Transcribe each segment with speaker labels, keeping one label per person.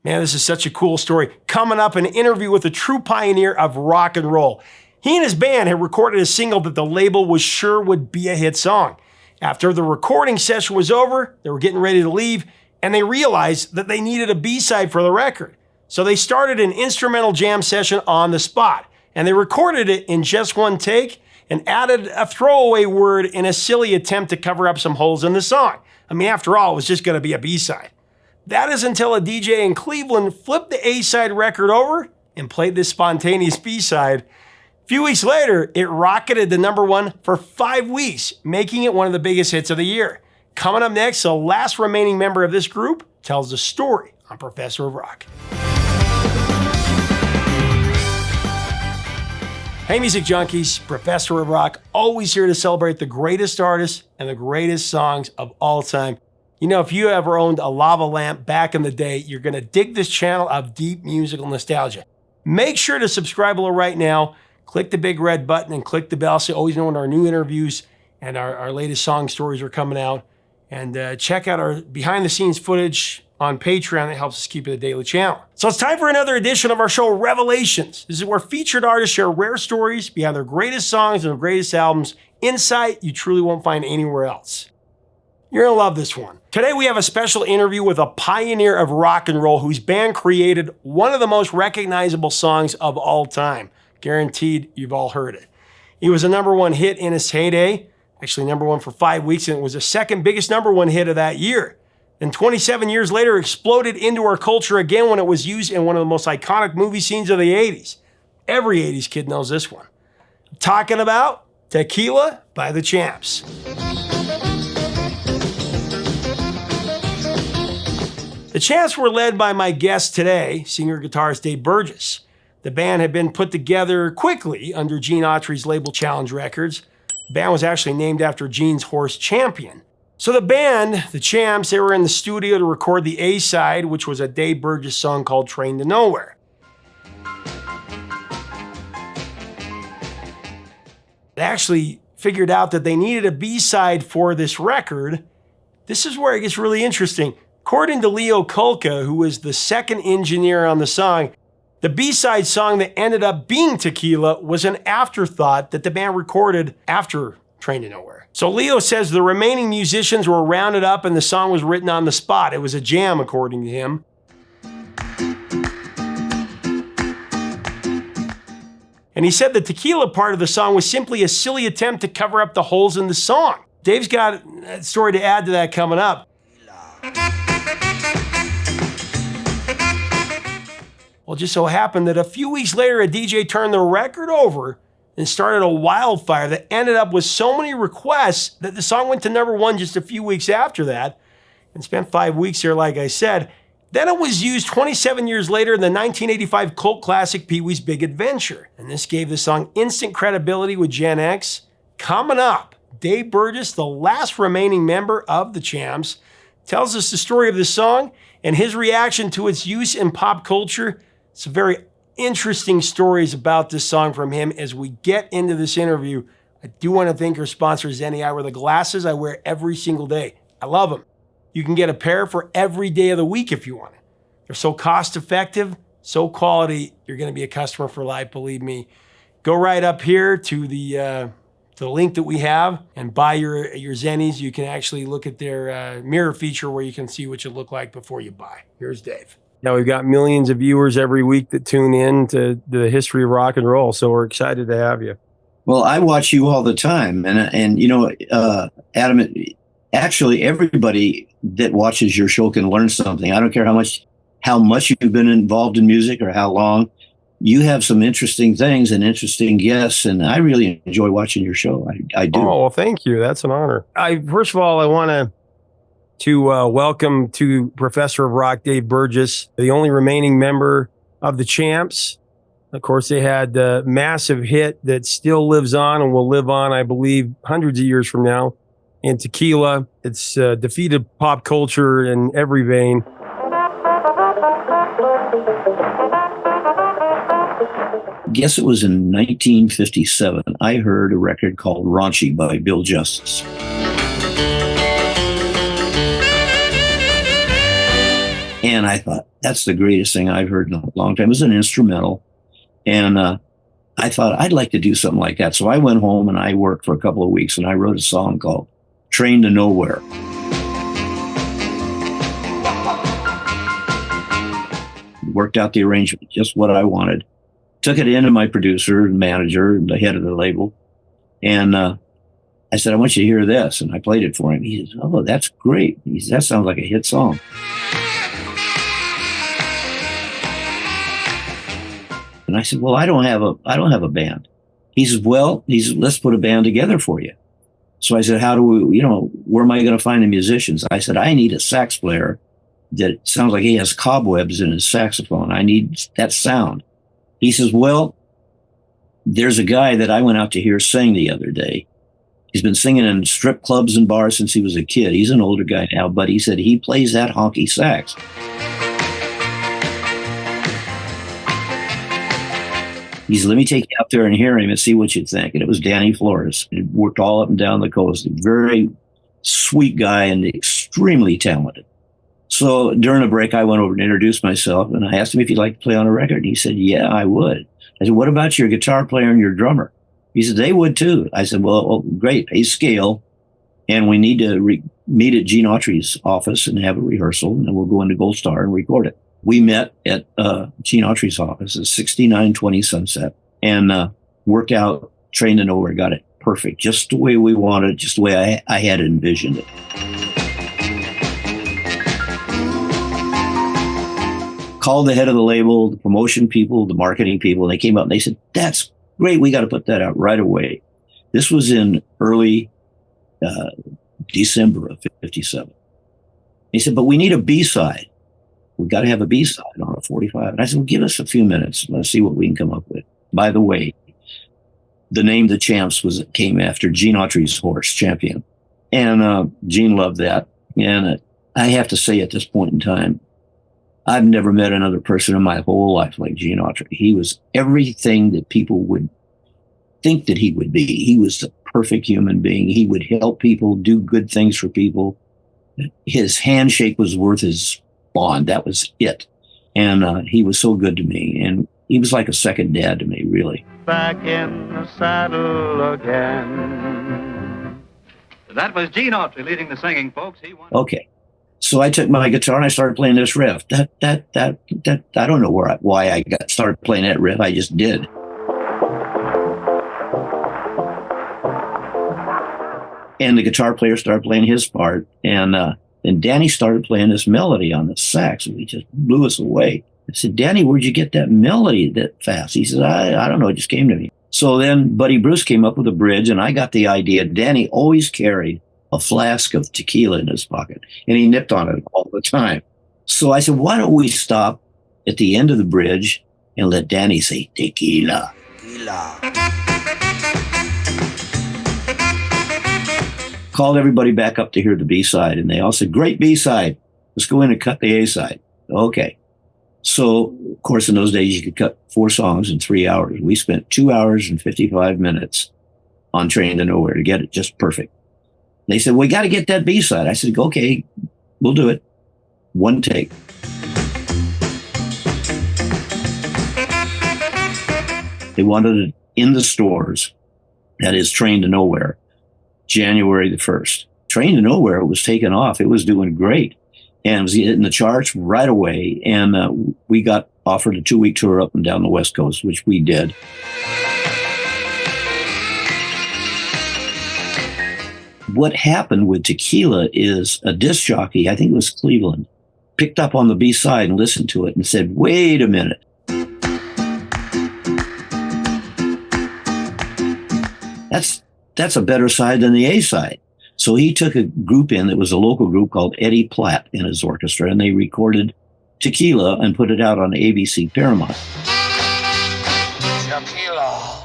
Speaker 1: Man, this is such a cool story. Coming up, an interview with a true pioneer of rock and roll. He and his band had recorded a single that the label was sure would be a hit song. After the recording session was over, they were getting ready to leave, and they realized that they needed a B-side for the record. So they started an instrumental jam session on the spot, and they recorded it in just one take and added a throwaway word in a silly attempt to cover up some holes in the song. I mean, after all, it was just going to be a B-side. That is until a DJ in Cleveland flipped the A-side record over and played this spontaneous B-side. A few weeks later, it rocketed to #1 for 5 weeks, making it one of the biggest hits of the year. Coming up next, the last remaining member of this group tells the story on Professor of Rock. Hey music junkies, Professor of Rock, always here to celebrate the greatest artists and the greatest songs of all time. You know, if you ever owned a lava lamp back in the day, you're going to dig this channel of deep musical nostalgia. Make sure to subscribe below right now. Click the big red button and click the bell so you always know when our new interviews and our latest song stories are coming out. And check out our behind-the-scenes footage on Patreon that helps us keep it a daily channel. So it's time for another edition of our show, Revelations. This is where featured artists share rare stories behind their greatest songs and their greatest albums, insight you truly won't find anywhere else. You're gonna love this one. Today we have a special interview with a pioneer of rock and roll whose band created one of the most recognizable songs of all time. Guaranteed you've all heard it. He was a #1 hit in its heyday, actually #1 for 5 weeks, and it was the second biggest #1 hit of that year. Then 27 years later, exploded into our culture again when it was used in one of the most iconic movie scenes of the 80s. Every 80s kid knows this one. I'm talking about Tequila by The Champs. The Champs were led by my guest today, singer-guitarist Dave Burgess. The band had been put together quickly under Gene Autry's label Challenge Records. The band was actually named after Gene's horse Champion. So the band, the Champs, they were in the studio to record the A-side, which was a Dave Burgess song called Train to Nowhere. They actually figured out that they needed a B-side for this record. This is where it gets really interesting. According to Leo Kulka, who was the second engineer on the song, the B-side song that ended up being Tequila was an afterthought that the band recorded after Train to Nowhere. So Leo says the remaining musicians were rounded up and the song was written on the spot. It was a jam, according to him. And he said the Tequila part of the song was simply a silly attempt to cover up the holes in the song. Dave's got a story to add to that coming up. Well, it just so happened that a few weeks later, a DJ turned the record over and started a wildfire that ended up with so many requests that the song went to #1 just a few weeks after that and spent 5 weeks here, like I said. Then it was used 27 years later in the 1985 cult classic Pee-wee's Big Adventure. And this gave the song instant credibility with Gen X. Coming up, Dave Burgess, the last remaining member of the Champs, tells us the story of the song and his reaction to its use in pop culture. Some very interesting stories about this song from him as we get into this interview. I do want to thank our sponsor, Zenni Eyewear. The glasses I wear every single day. I love them. You can get a pair for every day of the week if you want it. They're so cost effective, so quality, you're going to be a customer for life, believe me. Go right up here to the link that we have and buy your Zennis. You can actually look at their mirror feature where you can see what you look like before you buy. Here's Dave. Now, we've got millions of viewers every week that tune in to the history of rock and roll, so we're excited to have you.
Speaker 2: Well, I watch you all the time, and you know, Adam, actually everybody that watches your show can learn something. I don't care how much you've been involved in music or how long. You have some interesting things and interesting guests, and I really enjoy watching your show. I do.
Speaker 1: Oh, well, thank you. That's an honor. First of all, I want to welcome to Professor of Rock, Dave Burgess, the only remaining member of the Champs. Of course, they had the massive hit that still lives on and will live on, I believe, hundreds of years from now, in Tequila. It's defeated pop culture in every vein.
Speaker 2: Guess it was in 1957. I heard a record called Raunchy by Bill Justice. And I thought, that's the greatest thing I've heard in a long time. It was an instrumental. And I thought, I'd like to do something like that. So I went home and I worked for a couple of weeks and I wrote a song called Train to Nowhere. Worked out the arrangement, just what I wanted. Took it into my producer and manager and the head of the label. And I said, I want you to hear this. And I played it for him. He said, oh, that's great. He said, that sounds like a hit song. And I said, well, I don't have a band. He says, let's put a band together for you. So I said, how do we, where am I going to find the musicians? I said, I need a sax player that sounds like he has cobwebs in his saxophone. I need that sound. He says, well, there's a guy that I went out to hear sing the other day. He's been singing in strip clubs and bars since he was a kid. He's an older guy now, but he said he plays that honky sax. He said, let me take you out there and hear him and see what you think. And it was Danny Flores. He worked all up and down the coast. A very sweet guy and extremely talented. So during a break, I went over and introduced myself, and I asked him if he'd like to play on a record. And he said, yeah, I would. I said, what about your guitar player and your drummer? He said, they would too. I said, well, great, pay scale. And we need to meet at Gene Autry's office and have a rehearsal, and then we'll go into Gold Star and record it. We met at Gene Autry's office at 6920 Sunset and worked out Train to Nowhere, got it perfect, just the way we wanted, just the way I had envisioned it. Called the head of the label, the promotion people, the marketing people, and they came up and they said, that's great, we got to put that out right away. This was in early December of 57. He said, but we need a B-side. We've got to have a B-side on a 45. And I said, well, give us a few minutes. Let's see what we can come up with. By the way, the name The Champs came after Gene Autry's horse, Champion. And Gene loved that. And I have to say at this point in time, I've never met another person in my whole life like Gene Autry. He was everything that people would think that he would be. He was the perfect human being. He would help people, do good things for people. His handshake was worth his bond. That was it. And he was so good to me. And he was like a second dad to me, really.
Speaker 3: Back in the saddle again. That was Gene Autry leading the singing, folks.
Speaker 2: Okay. So I took my guitar and I started playing this riff. I don't know why I started playing that riff. I just did. And the guitar player started playing his part. And Danny started playing this melody on the sax, and he just blew us away. I said, Danny, where'd you get that melody that fast? He said, I don't know. It just came to me. So then Buddy Bruce came up with a bridge, and I got the idea. Danny always carried a flask of tequila in his pocket, and he nipped on it all the time. So I said, why don't we stop at the end of the bridge and let Danny say, tequila. Tequila. Called everybody back up to hear the B-side, and they all said, great B-side. Let's go in and cut the A-side. Okay. So, of course, in those days, you could cut 4 songs in 3 hours. We spent 2 hours and 55 minutes on Train to Nowhere to get it just perfect. They said, we got to get that B-side. I said, okay, we'll do it. One take. They wanted it in the stores. That is Train to Nowhere. January the 1st. Train to Nowhere was taken off. It was doing great. And it was hitting the charts right away. And we got offered a 2-week tour up and down the West Coast, which we did. What happened with Tequila is a disc jockey, I think it was Cleveland, picked up on the B-side and listened to it and said, wait a minute. That's a better side than the A-side. So he took a group in that was a local group called Eddie Platt in his orchestra, and they recorded Tequila and put it out on ABC Paramount. Tequila.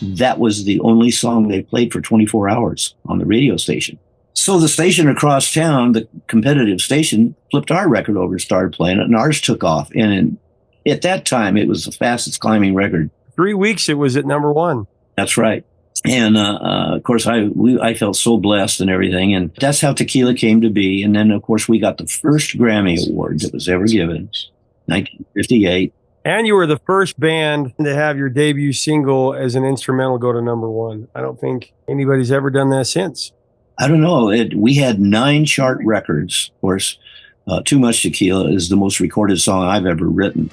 Speaker 2: That was the only song they played for 24 hours on the radio station. So the station across town, the competitive station, flipped our record over and started playing it, and ours took off. And at that time, it was the fastest climbing record.
Speaker 1: 3 weeks it was at number 1.
Speaker 2: That's right. And of course, I felt so blessed and everything, and that's how Tequila came to be. And then, of course, we got the first Grammy award that was ever given, 1958.
Speaker 1: And you were the first band to have your debut single as an instrumental go to number one. I don't think anybody's ever done that since.
Speaker 2: I don't know. We had 9 chart records. Of course, Too Much Tequila is the most recorded song I've ever written.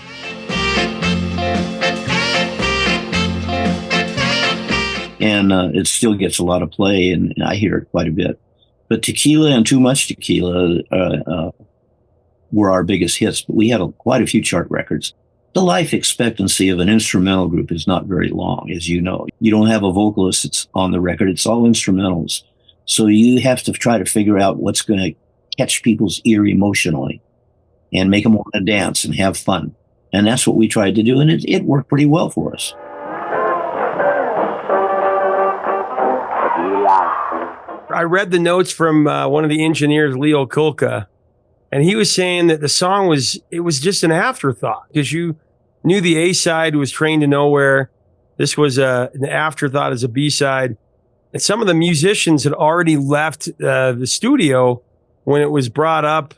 Speaker 2: And it still gets a lot of play, and I hear it quite a bit. But Tequila and Too Much Tequila were our biggest hits, but we had quite a few chart records. The life expectancy of an instrumental group is not very long, as you know. You don't have a vocalist that's on the record. It's all instrumentals. So you have to try to figure out what's going to catch people's ear emotionally and make them want to dance and have fun. And that's what we tried to do, and it worked pretty well for us.
Speaker 1: I read the notes from one of the engineers, Leo Kulka, and he was saying that the song was just an afterthought because you knew the A-side was Train to Nowhere. This was an afterthought as a B-side. And some of the musicians had already left the studio when it was brought up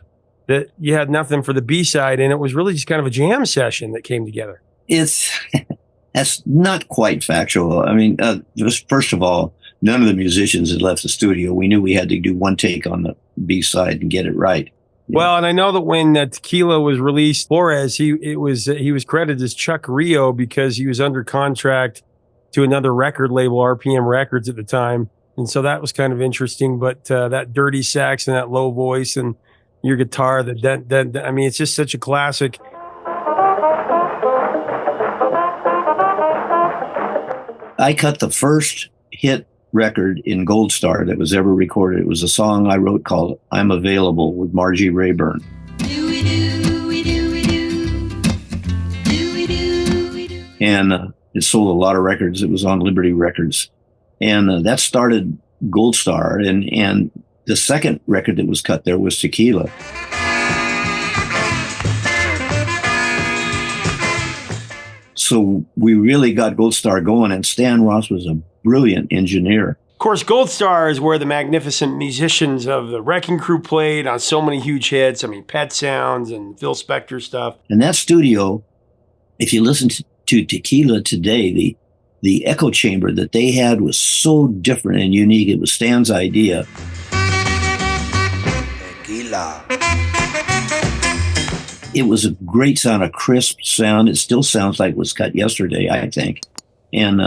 Speaker 1: that you had nothing for the B-side, and it was really just kind of a jam session that came together.
Speaker 2: That's not quite factual. I mean, just first of all, none of the musicians had left the studio. We knew we had to do one take on the B-side and get it right.
Speaker 1: Well, and I know that when Tequila was released, Flores, he was credited as Chuck Rio because he was under contract to another record label, RPM Records at the time. And so that was kind of interesting. But that dirty sax and that low voice and your guitar, I mean, it's just such a classic.
Speaker 2: I cut the first hit record in Gold Star that was ever recorded. It was a song I wrote called I'm Available with Margie Rayburn. And it sold a lot of records. It was on Liberty Records. And that started Gold Star. And the second record that was cut there was Tequila. So we really got Gold Star going, and Stan Ross was a brilliant engineer.
Speaker 1: Of course, Gold Star is where the magnificent musicians of the Wrecking Crew played on so many huge hits. I mean, Pet Sounds and Phil Spector stuff.
Speaker 2: And that studio, if you listen to Tequila today, the echo chamber that they had was so different and unique. It was Stan's idea. Tequila. It was a great sound, a crisp sound. It still sounds like it was cut yesterday, I think. And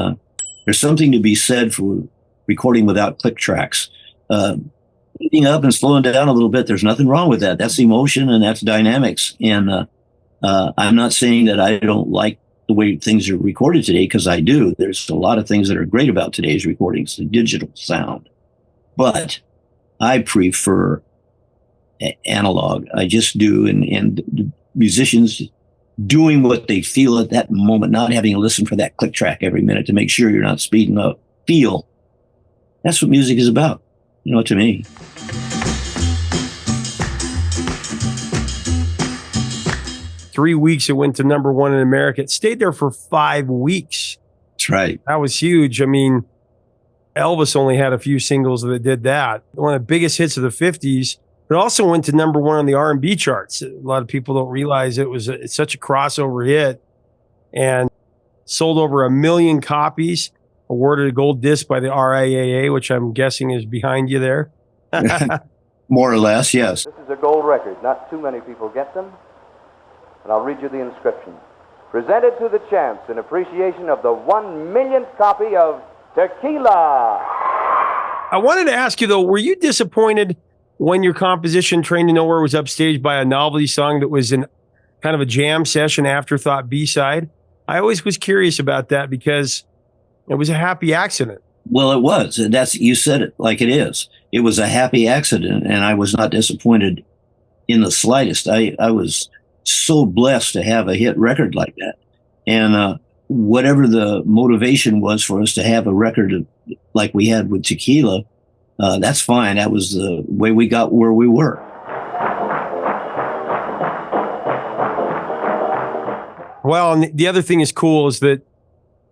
Speaker 2: there's something to be said for recording without click tracks. Speeding up and slowing down a little bit, there's nothing wrong with that. That's emotion and that's dynamics. And I'm not saying that I don't like the way things are recorded today, because I do. There's a lot of things that are great about today's recordings, the digital sound. But I prefer analog. I just do. And the musicians doing what they feel at that moment, not having to listen for that click track every minute to make sure you're not speeding up. Feel. That's what music is about, to me.
Speaker 1: Three weeks it went to number one in America. It stayed there for 5 weeks.
Speaker 2: That's right.
Speaker 1: That was huge. I mean, Elvis only had a few singles that did that. One of the biggest hits of the 50s. It also went to number one on the R&B charts. A lot of people don't realize it's such a crossover hit, and sold over 1 million copies, awarded a gold disc by the RIAA, which I'm guessing is behind you there.
Speaker 2: More or less, yes.
Speaker 4: This is a gold record. Not too many people get them. And I'll read you the inscription. Presented to the champs in appreciation of the 1 millionth copy of Tequila.
Speaker 1: I wanted to ask you, though, were you disappointed when your composition Train to Nowhere was upstaged by a novelty song that was in kind of a jam session afterthought B-side? I always was curious about that because it was a happy accident.
Speaker 2: Well, it was. You said it like it is. It was a happy accident, and I was not disappointed in the slightest. I was so blessed to have a hit record like that. And whatever the motivation was for us to have a record like we had with Tequila, that's fine. That was the way we got where we were.
Speaker 1: Well, and the other thing is cool is that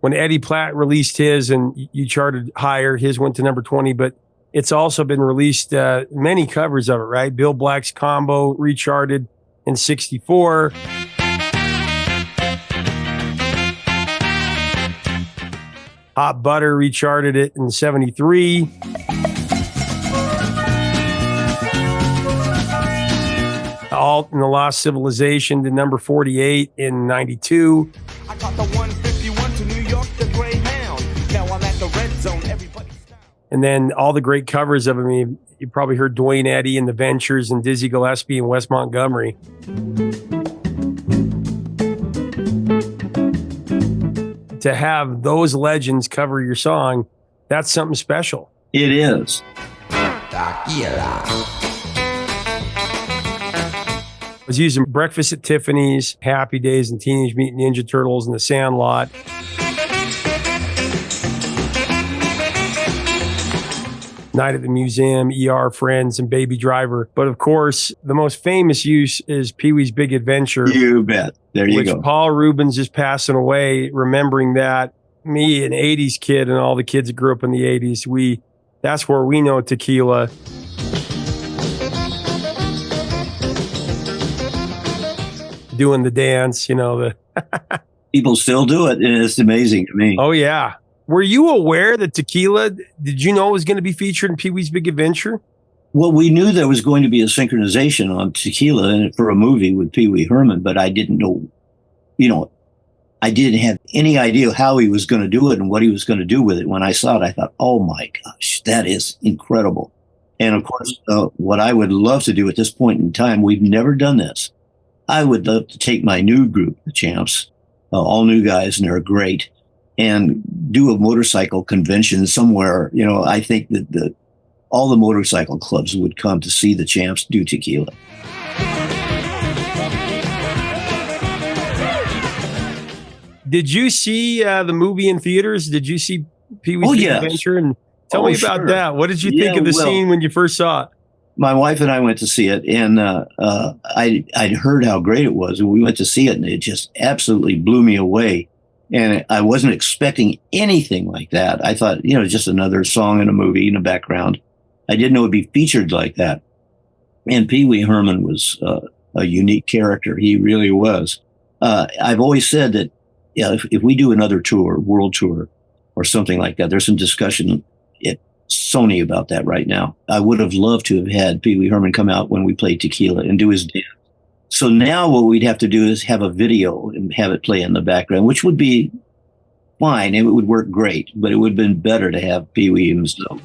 Speaker 1: when Eddie Platt released his and you charted higher, his went to number 20, but it's also been released, many covers of it, right? Bill Black's Combo recharted in 64. Hot Butter recharted it in 73. Alt and the Lost Civilization to number 48 in 92.
Speaker 5: I caught the 151 to New York, the Greyhound. Now I'm at the red zone, everybody's down.
Speaker 1: And then all the great covers of him. You probably heard Dwayne Eddy and the Ventures and Dizzy Gillespie and Wes Montgomery. To have those legends cover your song, that's something special.
Speaker 2: It is.
Speaker 5: Tequila.
Speaker 1: I was using Breakfast at Tiffany's, Happy Days, and Teenage Mutant Ninja Turtles and The Sandlot. Night at the Museum, ER Friends, and Baby Driver. But of course, the most famous use is Pee-wee's Big Adventure.
Speaker 2: You bet. There you go.
Speaker 1: Which Paul Rubens is passing away, remembering that. Me, an 80s kid, and all the kids that grew up in the 80s, that's where we know Tequila. Doing the dance,
Speaker 2: People still do it, and it's amazing to me.
Speaker 1: Oh, yeah. Were you aware that Tequila, did you know it was going to be featured in Pee-wee's Big Adventure?
Speaker 2: Well, we knew there was going to be a synchronization on Tequila for a movie with Pee Wee Herman, but I didn't know, I didn't have any idea how he was going to do it and what he was going to do with it. When I saw it, I thought, oh my gosh, that is incredible. And of course, what I would love to do at this point in time, we've never done this. I would love to take my new group, the Champs, all new guys, and they're great, and do a motorcycle convention somewhere. I think that all the motorcycle clubs would come to see the Champs do Tequila.
Speaker 1: Did you see the movie in theaters? Did you see Pee-wee's Big Adventure? And tell me about that. What did you think of the scene when you first saw it?
Speaker 2: My wife and I went to see it, and I'd heard how great it was, and we went to see it, and it just absolutely blew me away. And I wasn't expecting anything like that. I thought, just another song in a movie in the background. I didn't know it'd be featured like that. And Pee Wee Herman was a unique character. He really was. I've always said that if we do another tour, world tour, or something like that, there's some discussion at Sony about that right now. I would have loved to have had Pee Wee Herman come out when we played Tequila and do his dance. So now what we'd have to do is have a video and have it play in the background, which would be fine. It would work great, but it would have been better to have Pee Wee himself.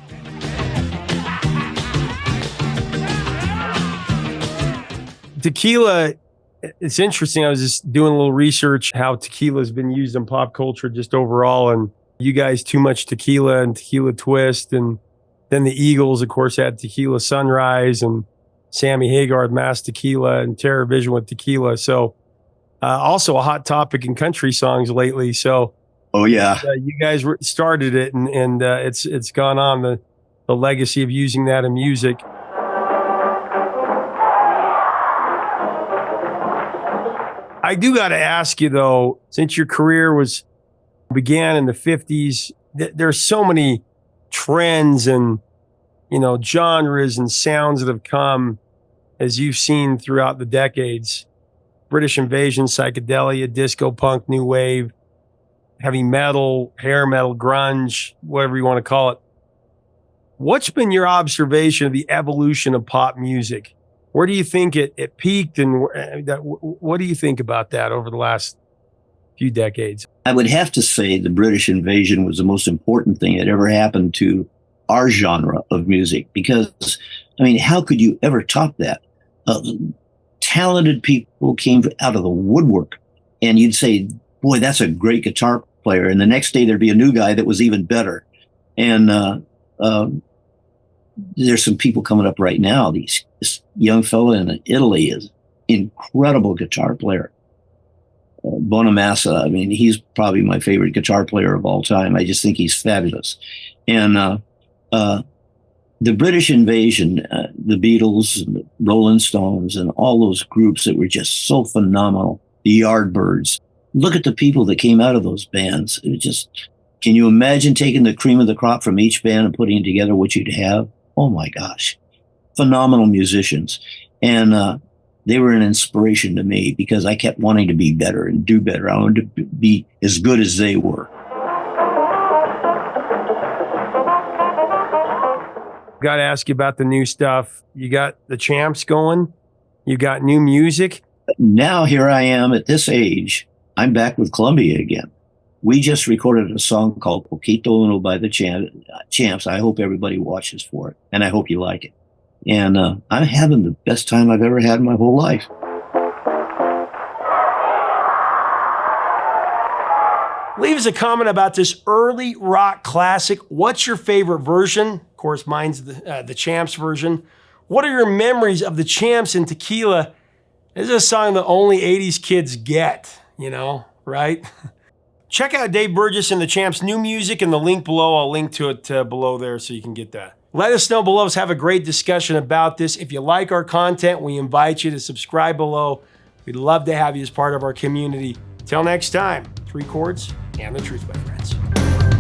Speaker 1: Tequila, it's interesting. I was just doing a little research how tequila has been used in pop culture just overall. And you guys, Too Much Tequila and Tequila Twist. And then the Eagles, of course, had Tequila Sunrise, and Sammy Hagar with Mass Tequila, and Terror Vision with Tequila. So also a hot topic in country songs lately. So
Speaker 2: oh yeah,
Speaker 1: you guys started it, and it's gone on, the legacy of using that in music. I do got to ask you though, since your career began in the 50s, there's so many trends and genres and sounds that have come as you've seen throughout the decades. British Invasion, psychedelia, disco, punk, new wave, heavy metal, hair metal, grunge, whatever you want to call it. What's been your observation of the evolution of pop music? Where do you think it peaked, and what do you think about that over the last few decades?
Speaker 2: I would have to say the British Invasion was the most important thing that ever happened to our genre of music, because, how could you ever top that? Talented people came out of the woodwork, and you'd say, boy, that's a great guitar player. And the next day there'd be a new guy that was even better. And there's some people coming up right now. This young fella in Italy is incredible guitar player. Bonamassa, he's probably my favorite guitar player of all time. I just think he's fabulous. And the British Invasion, the Beatles, and the Rolling Stones, and all those groups that were just so phenomenal, the Yardbirds, look at the people that came out of those bands. It was just, can you imagine taking the cream of the crop from each band and putting together what you'd have? Oh my gosh. Phenomenal musicians. And they were an inspiration to me because I kept wanting to be better and do better. I wanted to be as good as they were.
Speaker 1: Got to ask you about the new stuff. You got the Champs going. You got new music.
Speaker 2: Now here I am at this age. I'm back with Columbia again. We just recorded a song called Poquito Uno by the Champs. I hope everybody watches for it, and I hope you like it. And I'm having the best time I've ever had in my whole life.
Speaker 1: Leave us a comment about this early rock classic. What's your favorite version? Of course, mine's the Champs version. What are your memories of the Champs and Tequila? This is a song that only 80s kids get, you know, right? Check out Dave Burgess and the Champs' new music in the link below. I'll link to it below there so you can get that. Let us know below. Let's have a great discussion about this. If you like our content, we invite you to subscribe below. We'd love to have you as part of our community. Till next time, 3 chords and the truth, my friends.